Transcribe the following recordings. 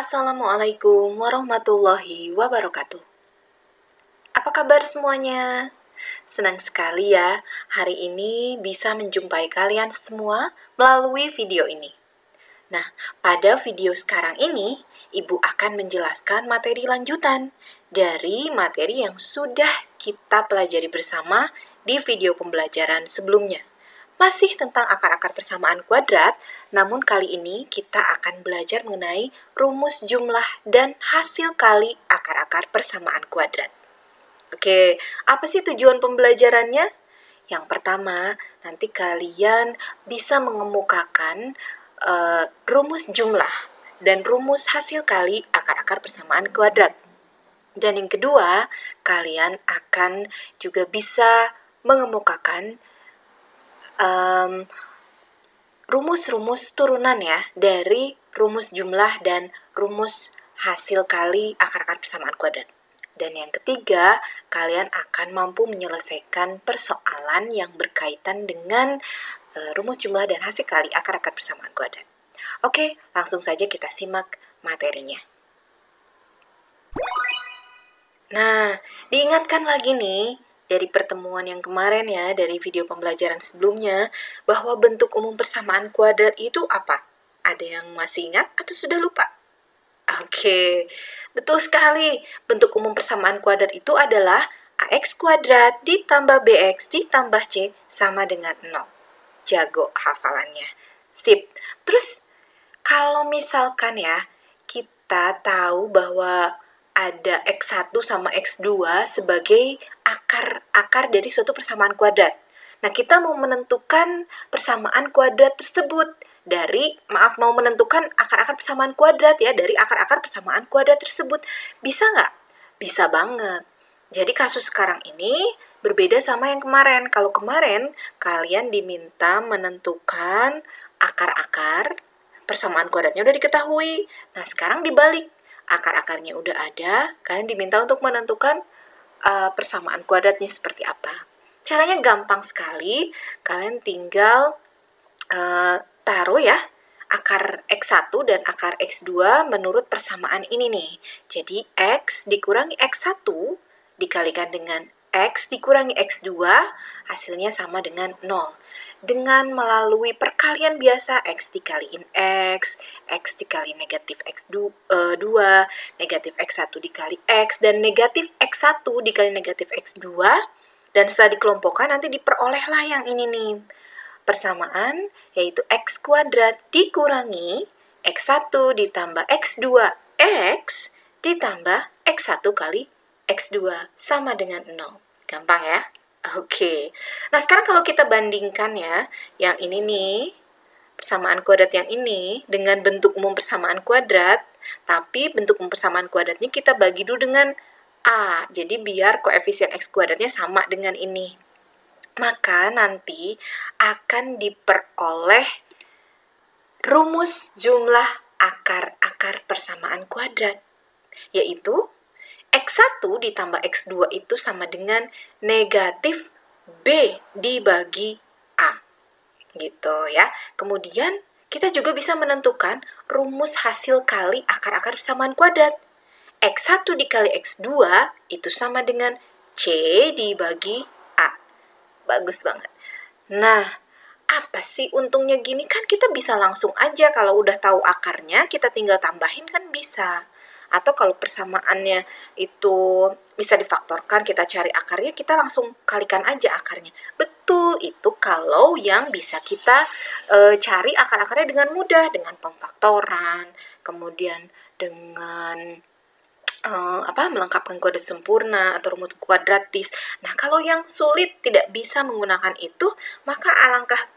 Assalamualaikum warahmatullahi wabarakatuh. Apa kabar semuanya? Senang sekali ya, hari ini bisa menjumpai kalian semua melalui video ini. Nah, pada video sekarang ini, Ibu akan menjelaskan materi lanjutan dari materi yang sudah kita pelajari bersama di video pembelajaran sebelumnya. Masih tentang akar-akar persamaan kuadrat, namun kali ini kita akan belajar mengenai rumus jumlah dan hasil kali akar-akar persamaan kuadrat. Oke, apa sih tujuan pembelajarannya? Yang pertama, nanti kalian bisa mengemukakan rumus jumlah dan rumus hasil kali akar-akar persamaan kuadrat. Dan yang kedua, kalian akan juga bisa mengemukakan rumus-rumus turunan ya dari rumus jumlah dan rumus hasil kali akar-akar persamaan kuadrat. Dan yang ketiga, kalian akan mampu menyelesaikan persoalan yang berkaitan dengan rumus jumlah dan hasil kali akar-akar persamaan kuadrat. Oke, langsung saja kita simak materinya. Nah, diingatkan lagi nih, dari pertemuan yang kemarin ya, dari video pembelajaran sebelumnya, bahwa bentuk umum persamaan kuadrat itu apa? Ada yang masih ingat atau sudah lupa? Oke, betul sekali. Bentuk umum persamaan kuadrat itu adalah AX kuadrat ditambah BX ditambah C sama dengan 0. Jago hafalannya. Sip. Terus, kalau misalkan ya, kita tahu bahwa ada X1 sama X2 sebagai akar dari suatu persamaan kuadrat. Nah, kita mau menentukan persamaan kuadrat tersebut mau menentukan akar-akar persamaan kuadrat ya, dari akar-akar persamaan kuadrat tersebut. Bisa nggak? Bisa banget. Jadi kasus sekarang ini berbeda sama yang kemarin. Kalau kemarin, kalian diminta menentukan akar-akar persamaan kuadratnya udah diketahui. Nah, sekarang dibalik. Akar-akarnya udah ada, kalian diminta untuk menentukan persamaan kuadratnya seperti apa. Caranya gampang sekali, kalian tinggal taruh ya akar X1 dan akar X2 menurut persamaan ini nih. Jadi X dikurangi X1 dikalikan dengan X dikurangi X2, hasilnya sama dengan 0. Dengan melalui perkalian biasa, X dikaliin X dikali negatif X2, negatif X1 dikali X, dan negatif X1 dikali negatif X2, dan setelah dikelompokkan nanti diperolehlah yang ini nih. Persamaan yaitu X kuadrat dikurangi X1 ditambah X2X ditambah X1 kali X2 sama dengan 0. Gampang ya? Oke. Nah, sekarang kalau kita bandingkan ya, yang ini nih, persamaan kuadrat yang ini dengan bentuk umum persamaan kuadrat, tapi bentuk umum persamaan kuadratnya kita bagi dulu dengan A. Jadi biar koefisien X kuadratnya sama dengan ini. Maka nanti akan diperoleh rumus jumlah akar-akar persamaan kuadrat, yaitu X1 ditambah X2 itu sama dengan negatif B dibagi A. Gitu ya. Kemudian kita juga bisa menentukan rumus hasil kali akar-akar persamaan kuadrat. X1 dikali X2 itu sama dengan C dibagi A. Bagus banget. Nah, apa sih untungnya gini? Kan kita bisa langsung aja kalau udah tahu akarnya, kita tinggal tambahin kan bisa. Atau kalau persamaannya itu bisa difaktorkan, kita cari akarnya, kita langsung kalikan aja akarnya. Betul, itu kalau yang bisa kita cari akar-akarnya dengan mudah, dengan pemfaktoran, kemudian dengan melengkapkan kode sempurna atau rumus kuadratis. Nah, kalau yang sulit tidak bisa menggunakan itu, maka alangkah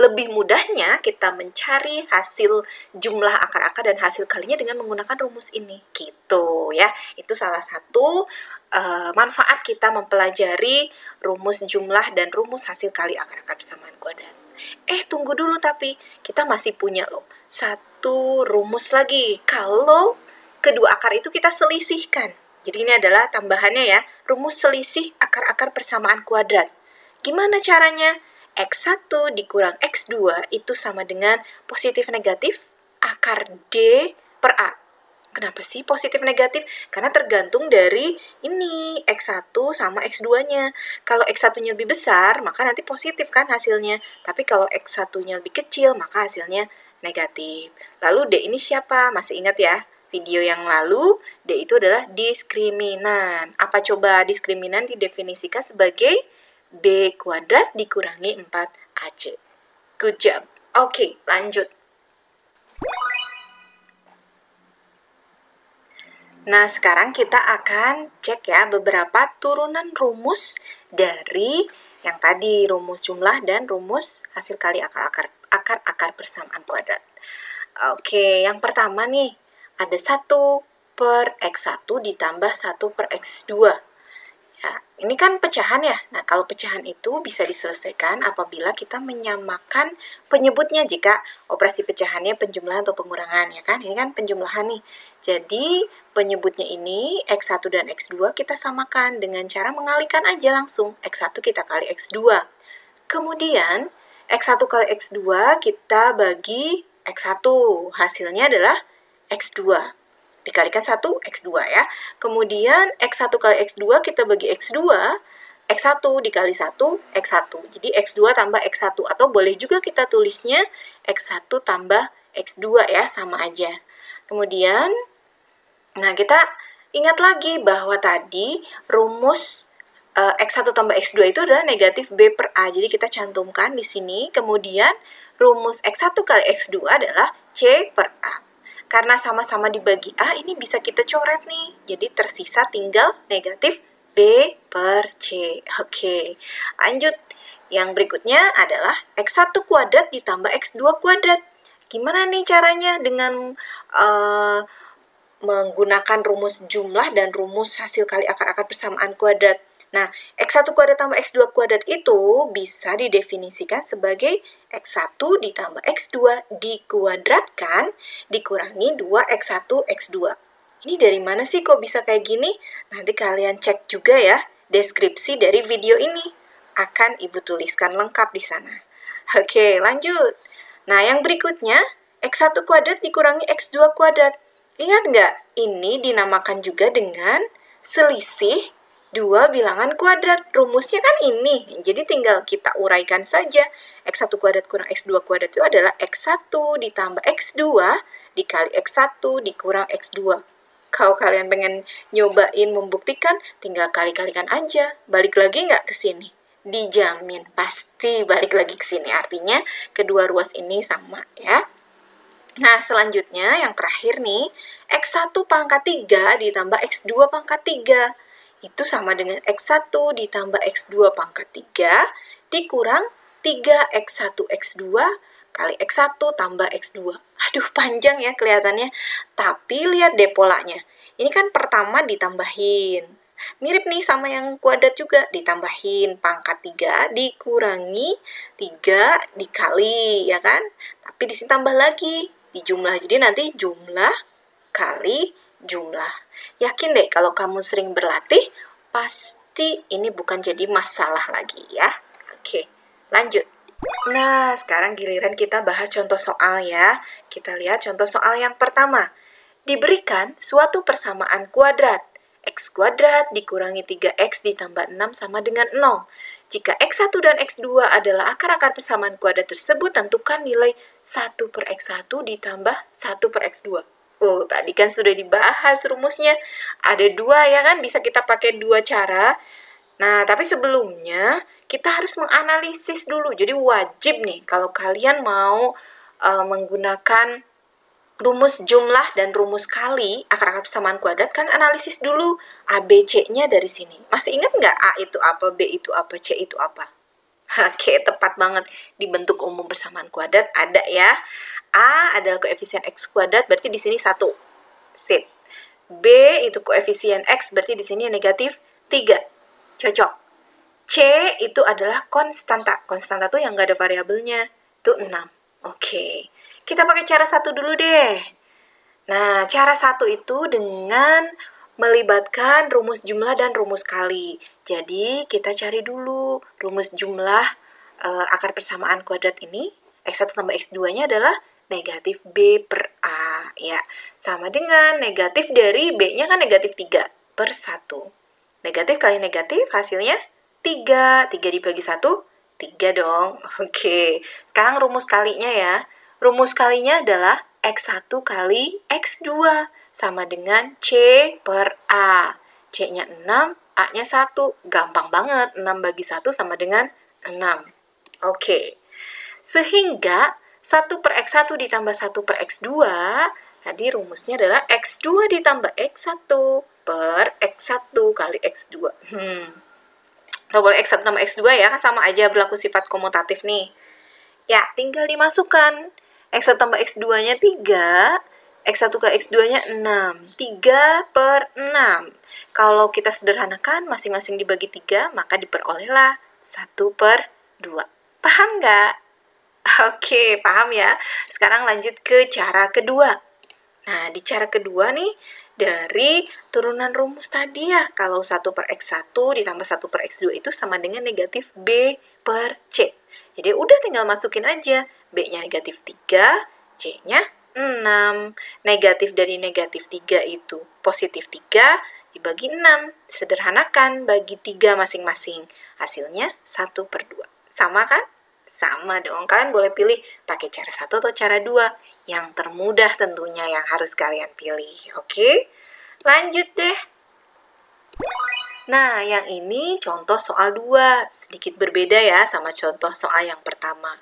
lebih mudahnya kita mencari hasil jumlah akar-akar dan hasil kalinya dengan menggunakan rumus ini. Gitu ya. Itu salah satu manfaat kita mempelajari rumus jumlah dan rumus hasil kali akar-akar persamaan kuadrat. Tunggu dulu, tapi kita masih punya loh satu rumus lagi. Kalau kedua akar itu kita selisihkan. Jadi ini adalah tambahannya ya, rumus selisih akar-akar persamaan kuadrat. Gimana caranya? X1 dikurang X2 itu sama dengan positif negatif akar D per A. Kenapa sih positif negatif? Karena tergantung dari ini, X1 sama X2-nya. Kalau X1-nya lebih besar, maka nanti positif kan hasilnya. Tapi kalau X1-nya lebih kecil, maka hasilnya negatif. Lalu D ini siapa? Masih ingat ya? Video yang lalu, D itu adalah diskriminan. Apa coba diskriminan didefinisikan sebagai B kuadrat dikurangi 4AC. Good job. Oke, lanjut. Nah, sekarang kita akan cek ya beberapa turunan rumus dari yang tadi, rumus jumlah dan rumus hasil kali akar persamaan kuadrat. Oke, yang pertama nih, ada 1 per X1 ditambah 1 per X2. Ya, ini kan pecahan ya. Nah, kalau pecahan itu bisa diselesaikan apabila kita menyamakan penyebutnya jika operasi pecahannya penjumlahan atau pengurangan, ya kan? Ini kan penjumlahan nih. Jadi, penyebutnya ini X1 dan X2 kita samakan dengan cara mengalihkan aja langsung. X1 kita kali X2. Kemudian, X1 kali X2 kita bagi X1. Hasilnya adalah X2. Dikalikan 1, X2 ya. Kemudian X1 kali X2 kita bagi X2, X1 dikali 1, X1. Jadi X2 tambah X1. Atau boleh juga kita tulisnya X1 tambah X2 ya, sama aja. Kemudian, nah kita ingat lagi bahwa tadi rumus X1 tambah X2 itu adalah negatif B per A. Jadi kita cantumkan di sini. Kemudian rumus X1 kali X2 adalah C per A. Karena sama-sama dibagi A, ini bisa kita coret nih. Jadi tersisa tinggal negatif B per C. Oke, lanjut. Yang berikutnya adalah X1 kuadrat ditambah X2 kuadrat. Gimana nih caranya dengan menggunakan rumus jumlah dan rumus hasil kali akar-akar persamaan kuadrat? Nah, X1 kuadrat tambah X2 kuadrat itu bisa didefinisikan sebagai X1 ditambah X2 dikuadratkan dikurangi 2X1 X2. Ini dari mana sih kok bisa kayak gini? Nanti kalian cek juga ya deskripsi dari video ini. Akan Ibu tuliskan lengkap di sana. Oke, lanjut. Nah, yang berikutnya X1 kuadrat dikurangi X2 kuadrat. Ingat nggak? Ini dinamakan juga dengan selisih dua bilangan kuadrat. Rumusnya kan ini. Jadi tinggal kita uraikan saja. X1 kuadrat kurang X2 kuadrat itu adalah X1 ditambah X2 dikali X1 dikurang X2. Kalau kalian pengen nyobain membuktikan, tinggal kali-kalikan aja. Balik lagi nggak ke sini? Dijamin. Pasti balik lagi ke sini. Artinya kedua ruas ini sama ya. Nah, selanjutnya yang terakhir nih, X1 pangkat 3 ditambah X2 pangkat 3. Itu sama dengan X1 ditambah X2 pangkat 3 dikurang 3X1 X2 kali X1 tambah X2. Aduh, panjang ya kelihatannya. Tapi lihat deh polanya. Ini kan pertama ditambahin. Mirip nih sama yang kuadrat juga. Ditambahin pangkat 3 dikurangi 3 dikali, ya kan? Tapi di sini tambah lagi. Dijumlah. Jadi nanti jumlah kali jumlah. Yakin deh kalau kamu sering berlatih, pasti ini bukan jadi masalah lagi ya. Oke, lanjut. Nah, sekarang giliran kita bahas contoh soal ya. Kita lihat contoh soal yang pertama. Diberikan suatu persamaan kuadrat. X kuadrat dikurangi 3X ditambah 6 sama dengan 0. Jika X1 dan X2 adalah akar-akar persamaan kuadrat tersebut, tentukan nilai 1 per X1 ditambah 1 per X2. Oh, tadi kan sudah dibahas rumusnya. Ada dua ya kan, bisa kita pakai dua cara. Nah, tapi sebelumnya kita harus menganalisis dulu. Jadi wajib nih kalau kalian mau menggunakan rumus jumlah dan rumus kali akar-akar persamaan kuadrat, kan analisis dulu A, B, C-nya dari sini. Masih ingat nggak A itu apa, B itu apa, C itu apa? Oke, tepat banget. Di bentuk umum persamaan kuadrat ada ya. A adalah koefisien X kuadrat, berarti di sini 1. Sip. B itu koefisien X, berarti di sini negatif 3. Cocok. C itu adalah konstanta. Konstanta tuh yang nggak ada variabelnya. Itu 6. Oke. Kita pakai cara 1 dulu deh. Nah, cara 1 itu dengan melibatkan rumus jumlah dan rumus kali. Jadi, kita cari dulu rumus jumlah akar persamaan kuadrat ini. X1 tambah X2-nya adalah negatif B per A. Ya, sama dengan negatif dari B-nya kan negatif 3 per 1. Negatif kali negatif hasilnya 3. 3 dibagi 1, 3 dong. Oke, sekarang rumus kalinya ya. Rumus kalinya adalah X1 kali X2 sama dengan C per A. C-nya 6, A-nya 1. Gampang banget, 6 bagi 1 sama dengan 6. Oke, sehingga 1 per X1 ditambah 1 per X2, tadi rumusnya adalah X2 ditambah X1 per X1 kali X2. Nggak boleh X1 tambah X2 ya, kan sama aja berlaku sifat komutatif nih. Ya, tinggal dimasukkan. X1 tambah X2-nya 3, X1 ke X2-nya 6. 3 per 6. Kalau kita sederhanakan, masing-masing dibagi 3, maka diperolehlah 1 per 2. Paham nggak? Oke, paham ya. Sekarang lanjut ke cara kedua. Nah, di cara kedua nih, dari turunan rumus tadi ya, kalau 1 per X1 ditambah 1 per X2 itu sama dengan negatif B per C. Jadi udah tinggal masukin aja. B-nya negatif 3, C-nya 6. Negatif dari negatif 3 itu positif 3 dibagi 6. Sederhanakan, bagi 3 masing-masing. Hasilnya 1 per 2. Sama kan? Sama dong, kalian boleh pilih pakai cara 1 atau cara 2. Yang termudah tentunya yang harus kalian pilih. Oke? Lanjut deh. Nah, yang ini contoh soal 2. Sedikit berbeda ya sama contoh soal yang pertama.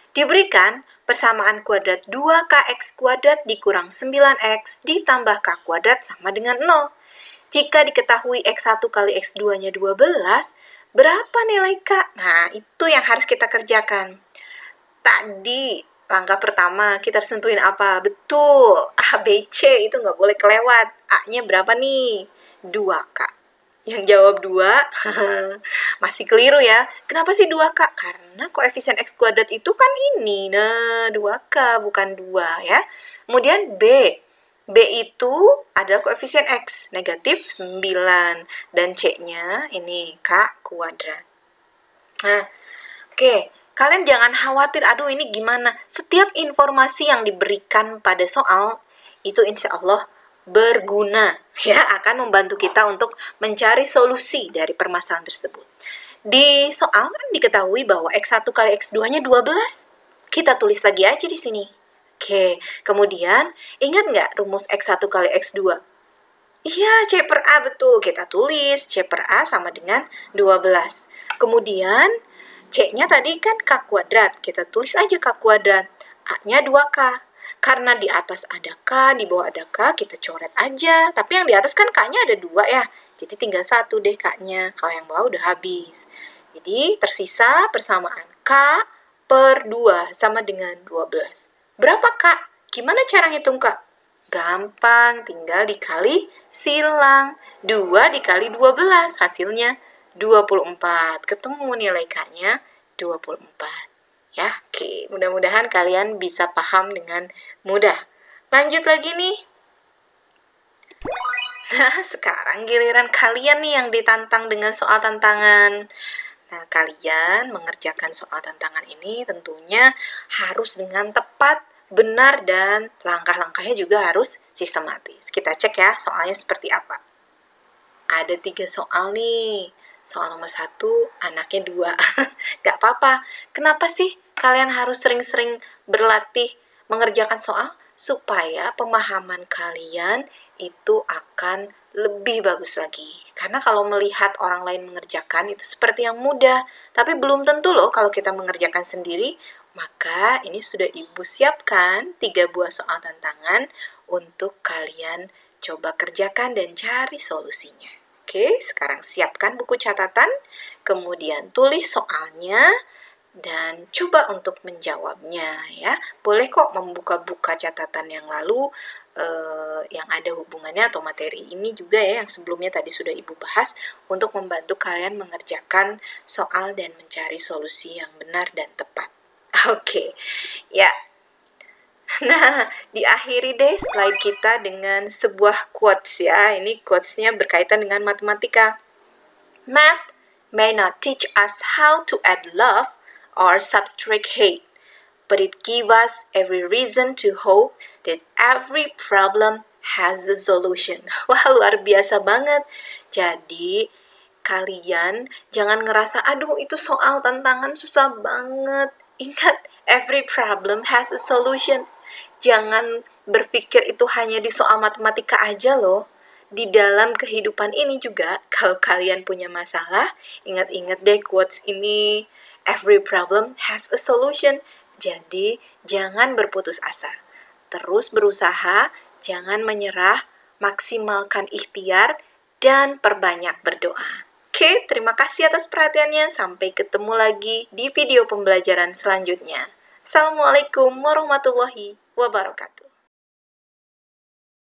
Diberikan persamaan kuadrat 2kx kuadrat dikurang 9x ditambah k kuadrat sama dengan 0. Jika diketahui x1 kali x2-nya 12, berapa nilai k? Nah, itu yang harus kita kerjakan. Tadi, langkah pertama, kita harus tentuin apa? Betul, A, B, C itu nggak boleh kelewat. A-nya berapa nih? 2k. Yang jawab 2, masih keliru ya. Kenapa sih 2k? Karena koefisien x kuadrat itu kan ini. Nah, 2k bukan 2 ya. Kemudian B. B itu adalah koefisien x, negatif 9. Dan C-nya ini k kuadrat. Nah, oke. Kalian jangan khawatir, aduh ini gimana. Setiap informasi yang diberikan pada soal, itu insya Allah berguna, ya, akan membantu kita untuk mencari solusi dari permasalahan tersebut. Di soal kan diketahui bahwa X1 kali X2-nya 12. Kita tulis lagi aja di sini. Oke, kemudian ingat nggak rumus X1 kali X2? Iya, C per A betul. Kita tulis C per A sama dengan 12. Kemudian C-nya tadi kan K kuadrat. Kita tulis aja K kuadrat. A-nya 2K. Karena di atas ada K, di bawah ada K, kita coret aja. Tapi yang di atas kan K-nya ada 2 ya. Jadi tinggal 1 deh K-nya. Kalau yang bawah udah habis. Jadi tersisa persamaan K per 2 sama dengan 12. Berapa K? Gimana cara ngitung K? Gampang, tinggal dikali silang. 2 dikali 12, hasilnya 24. Ketemu nilai K-nya 24. Ya, oke. Mudah-mudahan kalian bisa paham dengan mudah. Lanjut lagi nih. Nah, sekarang giliran kalian nih yang ditantang dengan soal tantangan. Nah, kalian mengerjakan soal tantangan ini tentunya harus dengan tepat, benar, dan langkah-langkahnya juga harus sistematis. Kita cek ya soalnya seperti apa. Ada 3 soal nih. Soal nomor 1, anaknya 2. Gak apa-apa. Kenapa sih kalian harus sering-sering berlatih mengerjakan soal? Supaya pemahaman kalian itu akan lebih bagus lagi. Karena kalau melihat orang lain mengerjakan itu seperti yang mudah. Tapi belum tentu loh kalau kita mengerjakan sendiri. Maka ini sudah Ibu siapkan 3 buah soal tantangan untuk kalian coba kerjakan dan cari solusinya. Oke, sekarang siapkan buku catatan, kemudian tulis soalnya, dan coba untuk menjawabnya ya. Boleh kok membuka-buka catatan yang lalu, yang ada hubungannya atau materi ini juga ya, yang sebelumnya tadi sudah Ibu bahas, untuk membantu kalian mengerjakan soal dan mencari solusi yang benar dan tepat. Oke, ya. Nah, diakhiri deh slide kita dengan sebuah quotes ya. Ini quotes-nya berkaitan dengan matematika. Math may not teach us how to add love or subtract hate, but it gives us every reason to hope that every problem has a solution. Wah, luar biasa banget. Jadi, kalian jangan ngerasa, aduh itu soal tantangan susah banget. Ingat, every problem has a solution. Jangan berpikir itu hanya di soal matematika aja loh. Di dalam kehidupan ini juga, kalau kalian punya masalah, ingat-ingat deh quotes ini. Every problem has a solution. Jadi, jangan berputus asa. Terus berusaha, jangan menyerah, maksimalkan ikhtiar, dan perbanyak berdoa. Oke, terima kasih atas perhatiannya. Sampai ketemu lagi di video pembelajaran selanjutnya. Assalamualaikum warahmatullahi wabarakatuh.